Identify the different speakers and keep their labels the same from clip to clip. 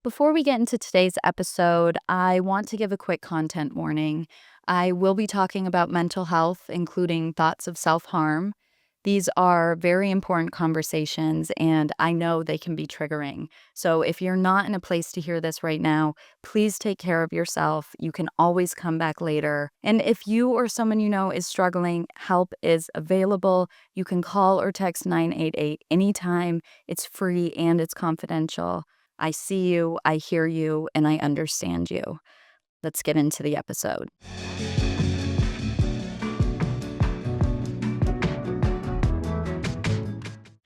Speaker 1: Before we get into today's episode, I want to give a quick content warning. I will be talking about mental health, including thoughts of self harm. These are very important conversations, and I know they can be triggering. So, if you're not in a place to hear this right now, please take care of yourself. You can always come back later. And if you or someone you know is struggling, help is available. You can call or text 988 anytime. It's free and it's confidential. I see you, I hear you, and I understand you. Let's get into the episode.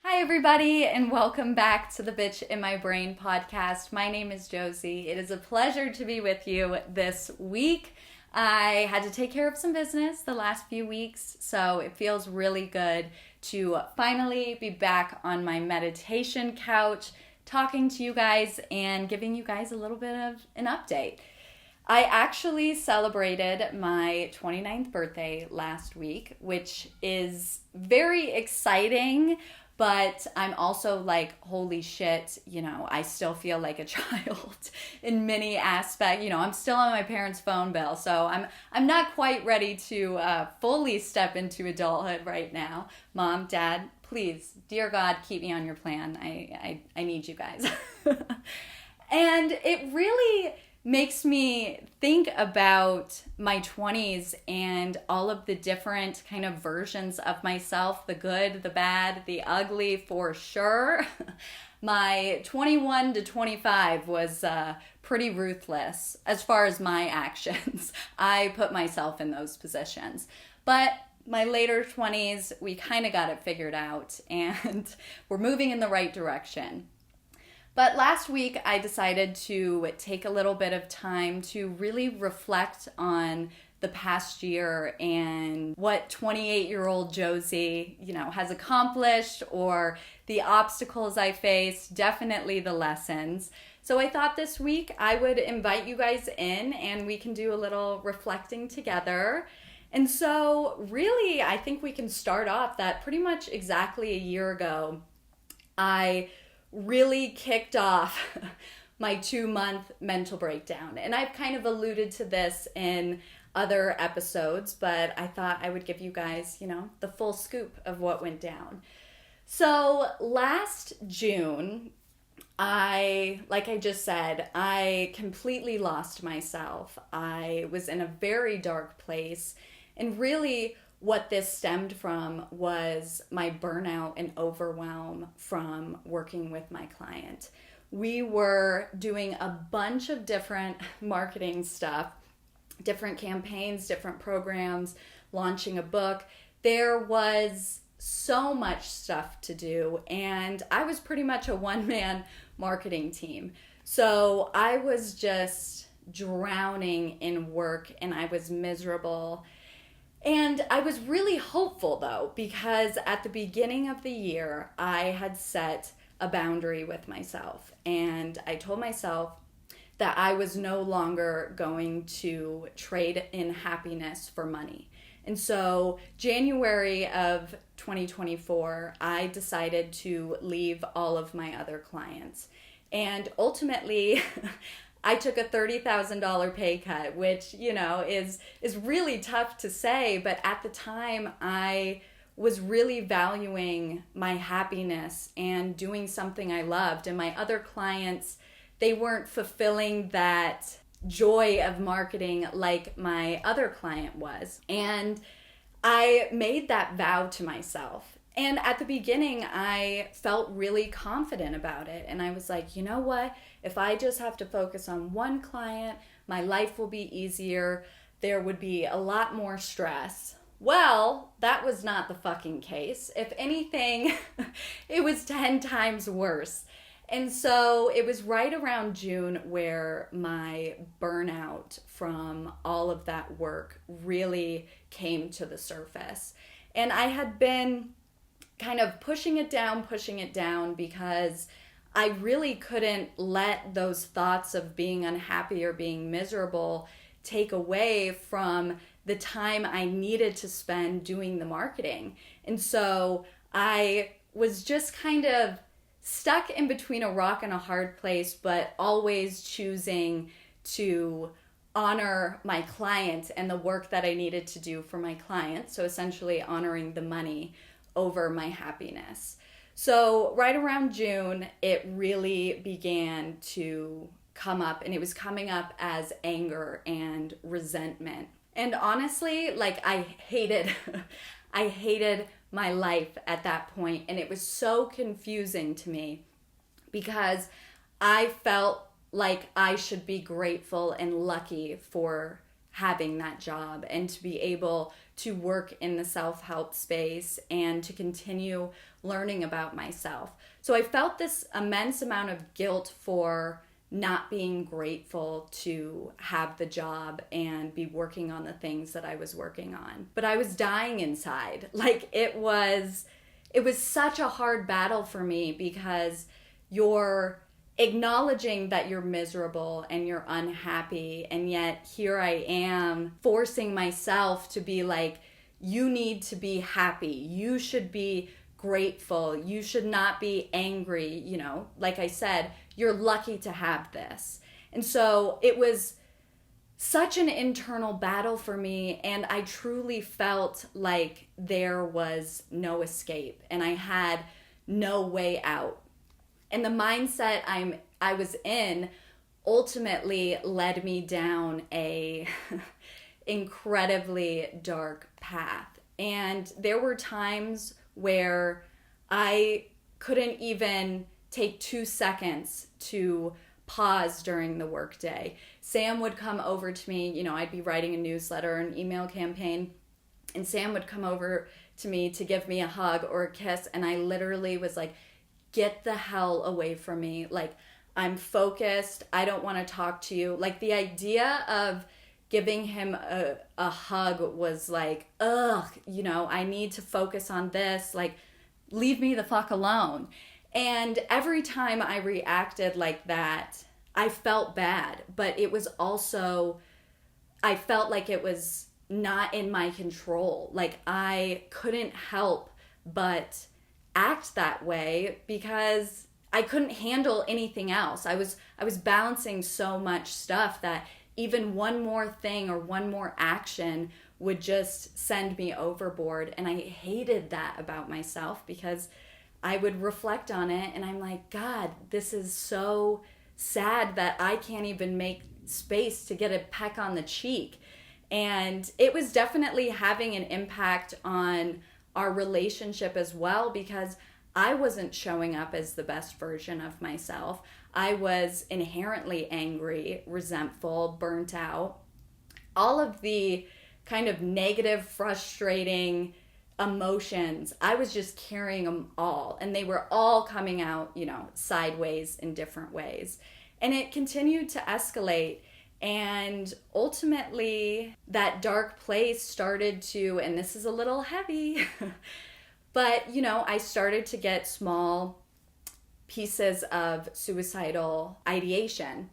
Speaker 1: Hi, everybody, and welcome back to the Bitch in My Brain podcast. My name is Josie. It is a pleasure to be with you this week. I had to take care of some business the last few weeks, so it feels really good to finally be back on my meditation couch, talking to you guys and giving you guys a little bit of an update. I actually celebrated my 29th birthday last week, which is very exciting, but I'm also like, holy shit, I still feel like a child in many aspects. I'm still on my parents' phone bill, so I'm not quite ready to fully step into adulthood right now. Mom, Dad, please, dear God, keep me on your plan. I need you guys. And it really makes me think about my 20s and all of the different kind of versions of myself, the good, the bad, the ugly, for sure. My 21 to 25 was pretty ruthless as far as my actions. I put myself in those positions. But my later 20s, we kind of got it figured out and we're moving in the right direction. But last week, I decided to take a little bit of time to really reflect on the past year and what 28-year-old Josie, has accomplished, or the obstacles I faced, definitely the lessons. So I thought this week I would invite you guys in and we can do a little reflecting together. And so really, I think we can start off that pretty much exactly a year ago, I really kicked off my 2-month mental breakdown. And I've kind of alluded to this in other episodes, but I thought I would give you guys, the full scoop of what went down. So last June, like I just said, I completely lost myself. I was in a very dark place, and really what this stemmed from was my burnout and overwhelm from working with my client. We were doing a bunch of different marketing stuff, different campaigns, different programs, launching a book. There was so much stuff to do, and I was pretty much a one-man marketing team. So I was just drowning in work and I was miserable. And I was really hopeful though, because at the beginning of the year, I had set a boundary with myself. And I told myself that I was no longer going to trade in happiness for money. And so January of 2024, I decided to leave all of my other clients. And ultimately, I took a $30,000 pay cut, which, is really tough to say, but at the time I was really valuing my happiness and doing something I loved. And my other clients, they weren't fulfilling that joy of marketing like my other client was. And I made that vow to myself. And at the beginning, I felt really confident about it. And I was like, you know what? If I just have to focus on one client, my life will be easier. There would be a lot more stress. Well, that was not the fucking case. If anything, it was 10 times worse. And so it was right around June where my burnout from all of that work really came to the surface. And I had been kind of pushing it down because I really couldn't let those thoughts of being unhappy or being miserable take away from the time I needed to spend doing the marketing. And so I was just kind of stuck in between a rock and a hard place, but always choosing to honor my client and the work that I needed to do for my client. So essentially honoring the money over my happiness. So right around June, it really began to come up, and it was coming up as anger and resentment. And honestly, like I hated I hated my life at that point, and it was so confusing to me because I felt like I should be grateful and lucky for having that job and to be able to work in the self-help space and to continue learning about myself. So I felt this immense amount of guilt for not being grateful to have the job and be working on the things that I was working on. But I was dying inside. Like it was such a hard battle for me because you're acknowledging that you're miserable and you're unhappy, and yet here I am forcing myself to be like, you need to be happy. You should be grateful. You should not be angry. You know, like I said, you're lucky to have this. And so it was such an internal battle for me, and I truly felt like there was no escape and I had no way out. And the mindset I was in ultimately led me down a incredibly dark path. And there were times where I couldn't even take 2 seconds to pause during the workday. Sam would come over to me, you know, I'd be writing a newsletter, an email campaign, and Sam would come over to me to give me a hug or a kiss, and I literally was like, get the hell away from me. Like, I'm focused. I don't want to talk to you. Like, the idea of giving him a hug was like, ugh, you know, I need to focus on this. Like, leave me the fuck alone. And every time I reacted like that, I felt bad. But it was also, I felt like it was not in my control. Like, I couldn't help but act that way because I couldn't handle anything else. I was balancing so much stuff that even one more thing or one more action would just send me overboard. And I hated that about myself because I would reflect on it and I'm like, God, this is so sad that I can't even make space to get a peck on the cheek. And it was definitely having an impact on our relationship as well because I wasn't showing up as the best version of myself. I was inherently angry, resentful, burnt out. All of the kind of negative, frustrating emotions, I was just carrying them all, and they were all coming out, you know, sideways in different ways. And it continued to escalate. And ultimately, that dark place started to, and this is a little heavy, but, you know, I started to get small pieces of suicidal ideation.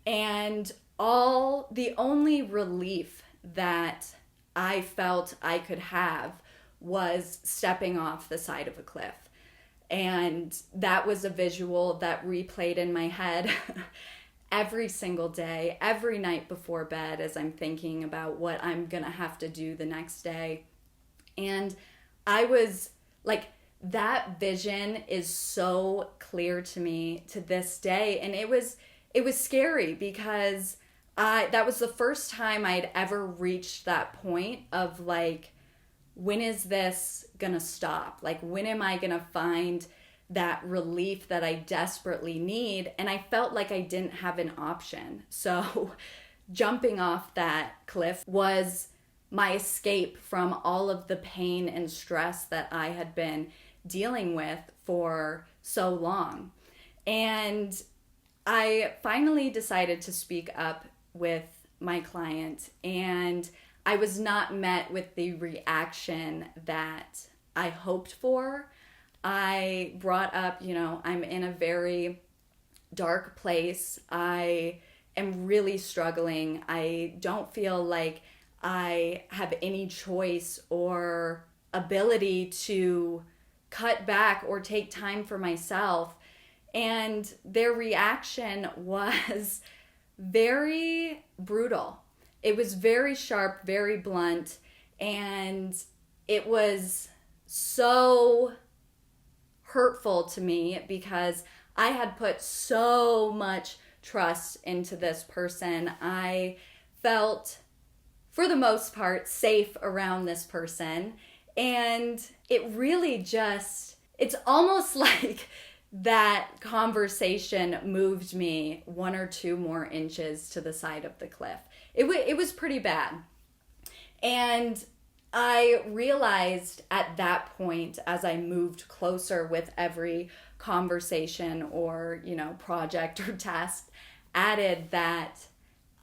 Speaker 1: And the only relief that I felt I could have was stepping off the side of a cliff. And that was a visual that replayed in my head every single day, every night before bed as I'm thinking about what I'm gonna have to do the next day. And I was like, that vision is so clear to me to this day. And it was scary because that was the first time I'd ever reached that point of like, when is this gonna stop? Like, when am I gonna find that relief that I desperately need? And I felt like I didn't have an option. So jumping off that cliff was my escape from all of the pain and stress that I had been dealing with for so long. And I finally decided to speak up with my client, and I was not met with the reaction that I hoped for. I brought up, you know, I'm in a very dark place. I am really struggling. I don't feel like I have any choice or ability to cut back or take time for myself. And their reaction was very brutal. It was very sharp, very blunt, and it was so hurtful to me because I had put so much trust into this person. I felt, for the most part, safe around this person. And it really just, it's almost like that conversation moved me 1 or 2 more inches to the side of the cliff. It was pretty bad. And I realized at that point, as I moved closer with every conversation or, project or task added, that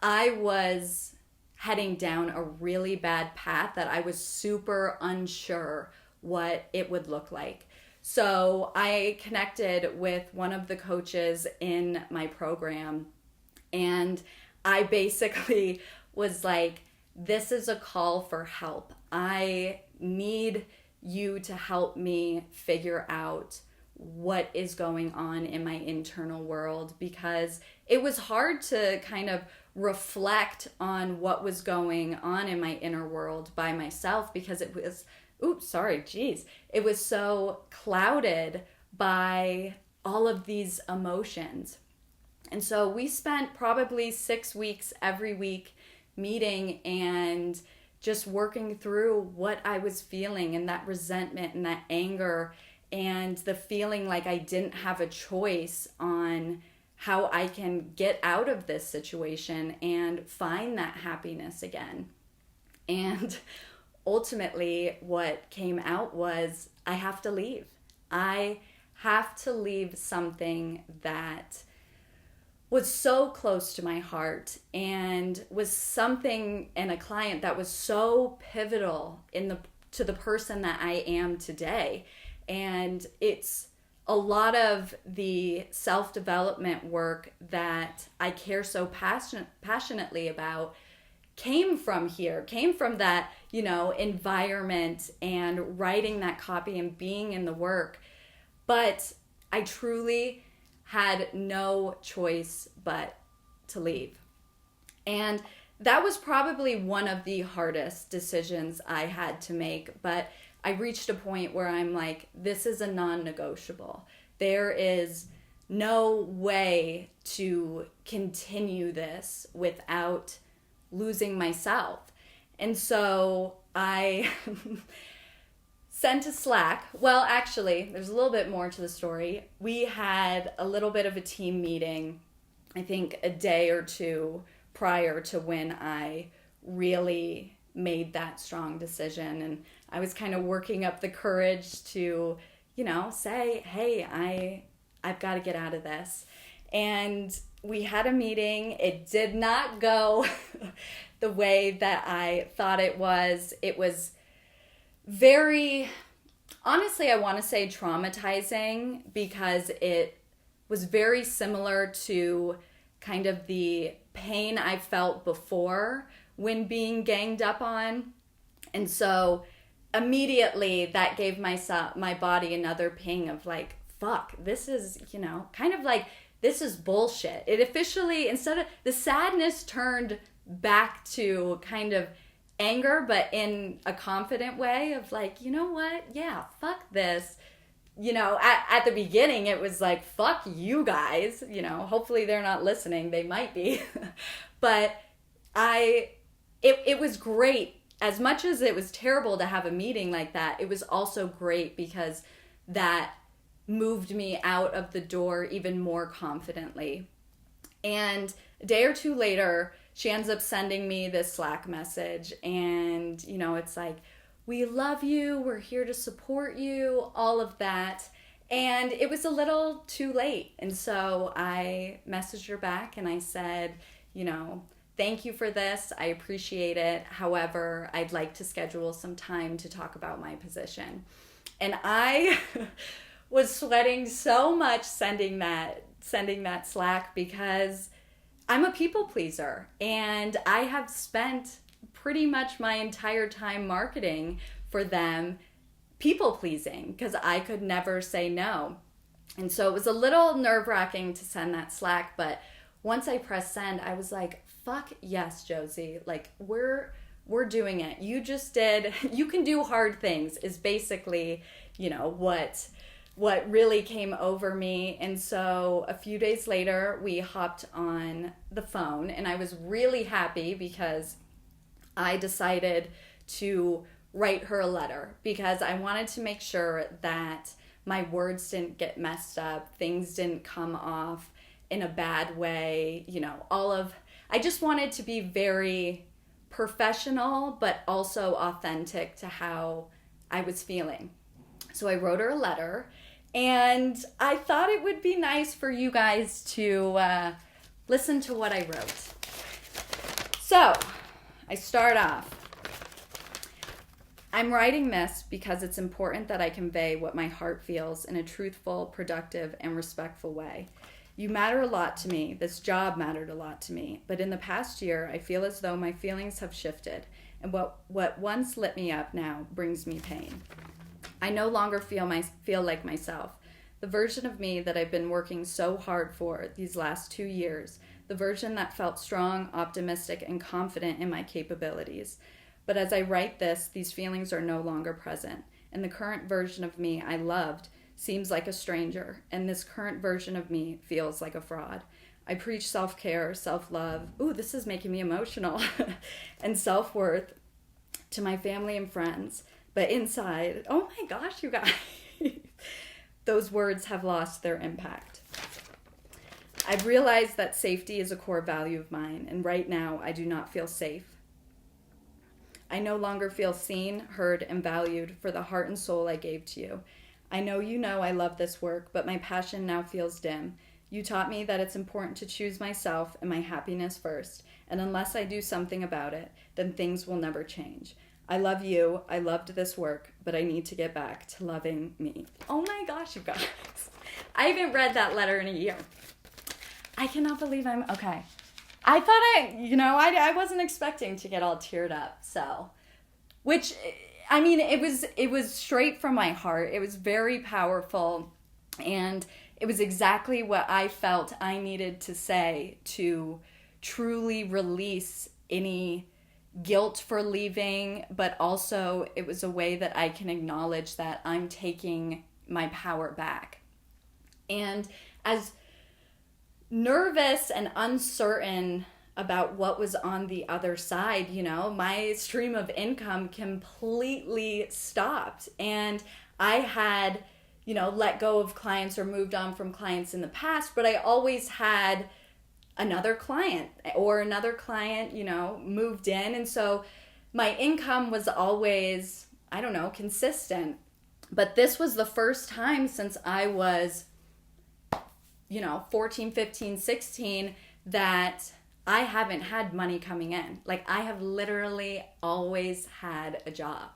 Speaker 1: I was heading down a really bad path that I was super unsure what it would look like. So I connected with one of the coaches in my program, and I basically was like, this is a call for help. I need you to help me figure out what is going on in my internal world, because it was hard to kind of reflect on what was going on in my inner world by myself, because it was, it was so clouded by all of these emotions. And so we spent probably 6 weeks every week meeting and just working through what I was feeling, and that resentment and that anger and the feeling like I didn't have a choice on how I can get out of this situation and find that happiness again. And ultimately what came out was, I have to leave. I have to leave something that was so close to my heart and was something and a client that was so pivotal to the person that I am today. And it's a lot of the self-development work that I care so passionately about came from that, environment and writing that copy and being in the work. But I truly had no choice but to leave. And that was probably one of the hardest decisions I had to make, but I reached a point where I'm like, this is a non-negotiable. There is no way to continue this without losing myself. And so I sent a Slack. Well, actually, there's a little bit more to the story. We had a little bit of a team meeting, I think a day or 2 prior to when I really made that strong decision. And I was kind of working up the courage to, say, hey, I've got to get out of this. And we had a meeting. It did not go the way that I thought it was. It was very, honestly, I want to say traumatizing, because it was very similar to kind of the pain I felt before when being ganged up on. And so immediately that gave my body another ping of like, fuck, this is, kind of like, this is bullshit. It officially, instead of the sadness, turned back to kind of anger, but in a confident way of like, you know what? Yeah, fuck this. At the beginning, it was like, fuck you guys. Hopefully they're not listening. They might be. But it was great. As much as it was terrible to have a meeting like that, it was also great because that moved me out of the door even more confidently. And a day or 2 later, she ends up sending me this Slack message, and it's like, we love you, we're here to support you, all of that. And it was a little too late. And so I messaged her back and I said, thank you for this. I appreciate it. However, I'd like to schedule some time to talk about my position. And I was sweating so much sending that Slack, because I'm a people pleaser, and I have spent pretty much my entire time marketing for them, people pleasing, because I could never say no. And so it was a little nerve-wracking to send that Slack, but once I pressed send, I was like, fuck yes, Josie. Like, we're doing it. You just did. You can do hard things is basically, what really came over me. And so a few days later, we hopped on the phone, and I was really happy because I decided to write her a letter because I wanted to make sure that my words didn't get messed up, things didn't come off in a bad way, I just wanted to be very professional, but also authentic to how I was feeling. So I wrote her a letter, and I thought it would be nice for you guys to listen to what I wrote. So I start off. I'm writing this because it's important that I convey what my heart feels in a truthful, productive, and respectful way. You matter a lot to me. This job mattered a lot to me. But in the past year, I feel as though my feelings have shifted. And what once lit me up now brings me pain. I no longer feel like myself. The version of me that I've been working so hard for these last 2 years. The version that felt strong, optimistic, and confident in my capabilities. But as I write this, these feelings are no longer present. And the current version of me I loved seems like a stranger. And this current version of me feels like a fraud. I preach self-care, self-love. Ooh, this is making me emotional. And self-worth to my family and friends. But inside, oh my gosh, you guys. Those words have lost their impact. I've realized that safety is a core value of mine. And right now, I do not feel safe. I no longer feel seen, heard, and valued for the heart and soul I gave to you. I know you know I love this work, but my passion now feels dim. You taught me that it's important to choose myself and my happiness first, and unless I do something about it, then things will never change. I love you, I loved this work, but I need to get back to loving me. Oh my gosh, you guys. I haven't read that letter in a year. I cannot believe okay. I thought I wasn't expecting to get all teared up. So, it was straight from my heart. It was very powerful, and it was exactly what I felt I needed to say to truly release any guilt for leaving, but also it was a way that I can acknowledge that I'm taking my power back. And as nervous and uncertain about what was on the other side, my stream of income completely stopped. And I had, let go of clients or moved on from clients in the past, but I always had another client moved in. And so my income was always, consistent. But this was the first time since I was 14, 15, 16, that I haven't had money coming in. Like, I have literally always had a job.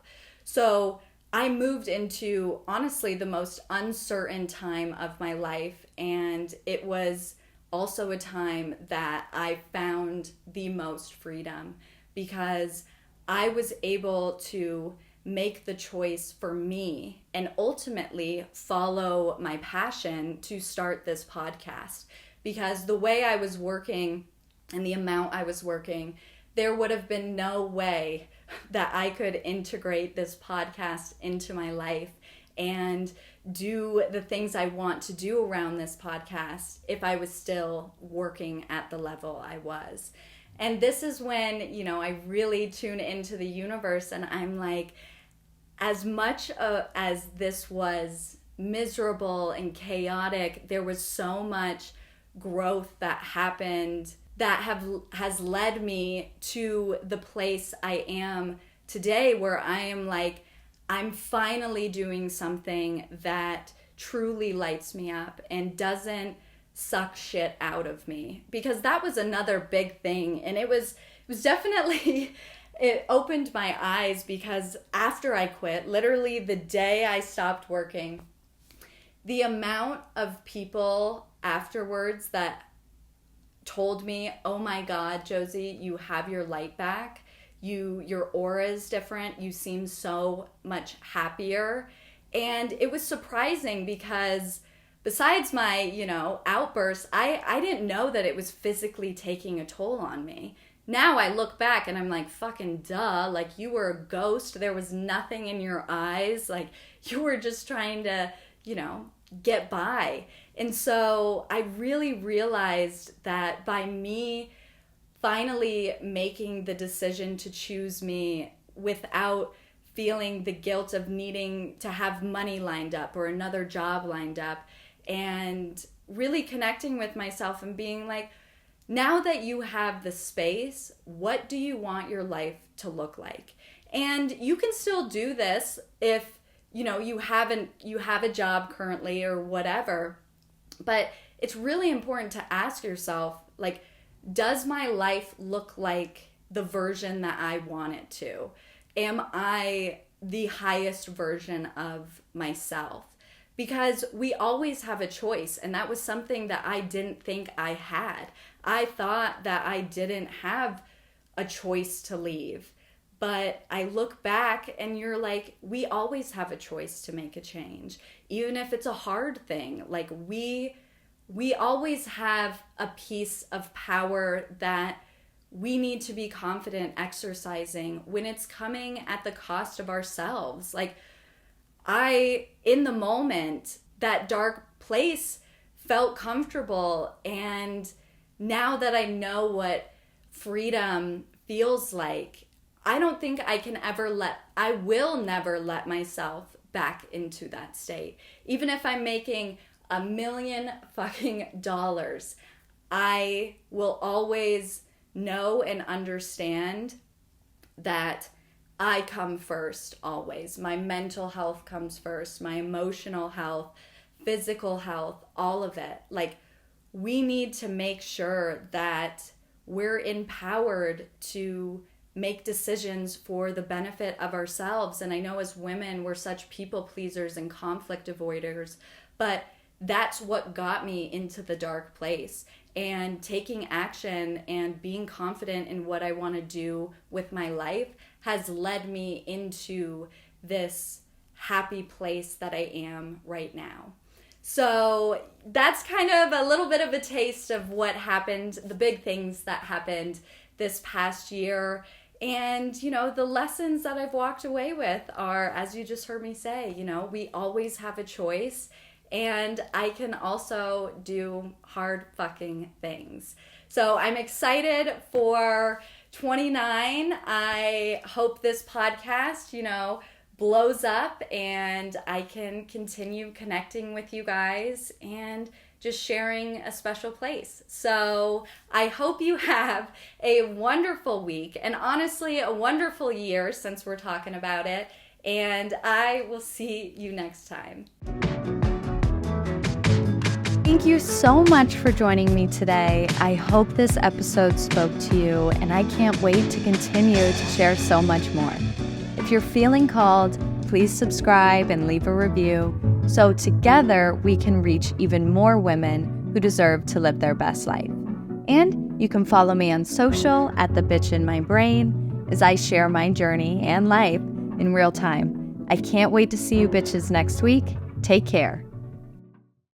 Speaker 1: So I moved into, honestly, the most uncertain time of my life. And it was also a time that I found the most freedom because I was able to make the choice for me and ultimately follow my passion to start this podcast. Because the way I was working and the amount I was working, there would have been no way that I could integrate this podcast into my life and do the things I want to do around this podcast if I was still working at the level I was. And this is when, I really tune into the universe, and I'm like, as much as this was miserable and chaotic, there was so much growth that happened that has led me to the place I am today, where I am like, I'm finally doing something that truly lights me up and doesn't suck shit out of me. Because that was another big thing, and it was definitely it opened my eyes, because after I quit, literally the day I stopped working, the amount of people afterwards that told me, oh my God, Josie, you have your light back. Your aura is different. You seem so much happier. And it was surprising because besides my, outbursts, I didn't know that it was physically taking a toll on me. Now I look back and I'm like, fucking duh, like you were a ghost. There was nothing in your eyes. Like you were just trying to, get by. And so I really realized that by me finally making the decision to choose me without feeling the guilt of needing to have money lined up or another job lined up, and really connecting with myself and being like, now that you have the space, what do you want your life to look like? And you can still do this if, you have a job currently or whatever. But it's really important to ask yourself, like, does my life look like the version that I want it to? Am I the highest version of myself? Because we always have a choice, and that was something that I didn't think I had. I thought that I didn't have a choice to leave. But I look back and you're like, we always have a choice to make a change. Even if it's a hard thing. Like we always have a piece of power that we need to be confident exercising when it's coming at the cost of ourselves. Like in the moment, that dark place felt comfortable. And now that I know what freedom feels like, I don't think I will never let myself back into that state. Even if I'm making $1 million fucking dollars, I will always know and understand that I come first always. My mental health comes first, my emotional health, physical health, all of it. Like, we need to make sure that we're empowered to make decisions for the benefit of ourselves. And I know as women, we're such people pleasers and conflict avoiders, but that's what got me into the dark place. And taking action and being confident in what I want to do with my life has led me into this happy place that I am right now. So that's kind of a little bit of a taste of what happened, the big things that happened this past year. And, the lessons that I've walked away with are, as you just heard me say, we always have a choice. And I can also do hard fucking things. So I'm excited for 29. I hope this podcast, blows up and I can continue connecting with you guys and just sharing a special place. So I hope you have a wonderful week and honestly a wonderful year since we're talking about it. And I will see you next time. Thank you so much for joining me today. I hope this episode spoke to you, and I can't wait to continue to share so much more. If you're feeling called, please subscribe and leave a review so together we can reach even more women who deserve to live their best life. And you can follow me on social at The Bitch in My Brain as I share my journey and life in real time. I can't wait to see you bitches next week. Take care.